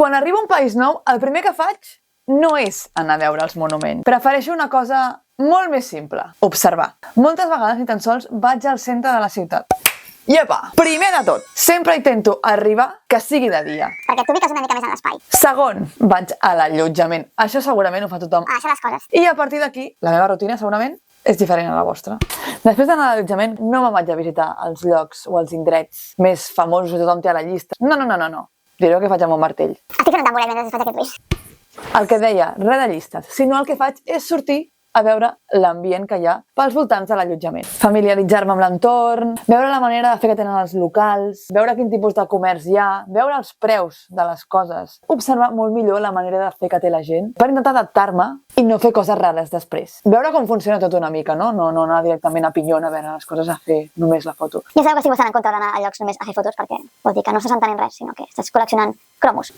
Quan arribo a un país nou, el primer que faig no és anar a veure els monuments. Prefereixo una cosa molt més simple, observar. Moltes vegades ni tan sols vaig al centre de la ciutat. I apa, primer de tot, sempre intento arribar que sigui de dia. Perquè t'ubiques una mica més en l'espai. Segon, vaig a l'allotjament. Això segurament ho fa tothom. Això les coses. I a partir d'aquí, la meva rutina segurament és diferent a la vostra. Després d'anar a l'allotjament, no me'n vaig a visitar els llocs o els indrets més famosos que tothom té a la llista. No. Diré el que faig amb un martell. Estic fent un tamboret mentre faig aquest ruix. El que deia, res de llistes, sinó el que faig és sortir a veure l'ambient que hi ha pels voltants de l'allotjament. Familiaritzar-me amb l'entorn, veure la manera de fer que tenen els locals, veure quin tipus de comerç hi ha, veure els preus de les coses, observar molt millor la manera de fer que té la gent per intentar adaptar-me i no fer coses rares després. Veure com funciona tot una mica, no? No anar directament a pinyón a veure les coses a fer només la foto. Ja sabeu que estic bastant en contra d'anar a llocs només a fer fotos perquè vol dir que no estàs entenent res, sinó que estàs col·leccionant cromos.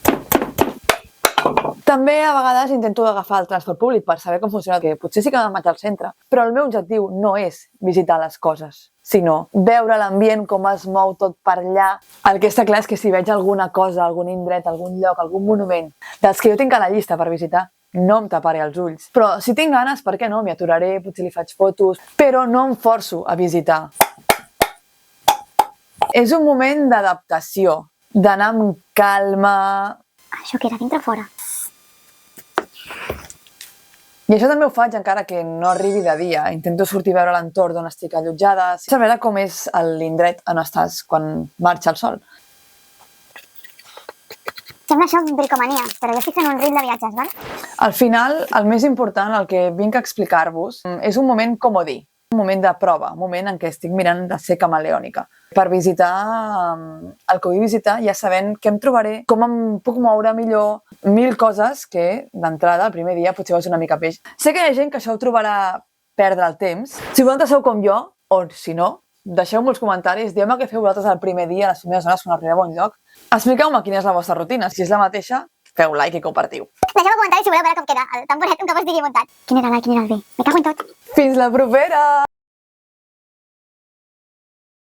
També a vegades intento agafar el transport públic per saber com funciona, que potser sí que me'n vaig al centre, però el meu objectiu no és visitar les coses, sinó veure l'ambient, com es mou tot per allà. El que està clar és que si veig alguna cosa, algun indret, algun lloc, algun monument, dels que jo tinc a la llista per visitar, no em taparé els ulls. Però si tinc ganes, per què no? M'hi aturaré, potser li faig fotos, però no em forço a visitar. És un moment d'adaptació, d'anar amb calma. Això que era dintre o fora? I això també ho faig encara que no arribi de dia. Intento sortir a veure l'entorn d'on estic allotjada, saber com és l'indret on estàs quan marxa el sol. Sembla això bricomania, però jo estic fent un rit de viatges, val? Al final, el més important, el que vinc a explicar-vos, és un moment comodí, un moment de prova, un moment en què estic mirant de ser camaleònica. Per visitar el que vull visitar, ja sabent què em trobaré, com em puc moure millor, 1000 coses que, d'entrada, el primer dia potser veus una mica peix. Sé que hi ha gent que això ho trobarà perdre el temps. Si vosaltres sou com jo, o si no, deixeu-me els comentaris, dieu-me què feu vosaltres el primer dia, les primeres hores, quan arribeu a un lloc. Expliqueu-me quina és la vostra rutina. Si és la mateixa, feu like i compartiu. Deixeu-me comentaris si voleu veure com queda el tamboret un cop estigui muntat. Quin era l'A i quin era el B? Me cago en tot. Fins la propera!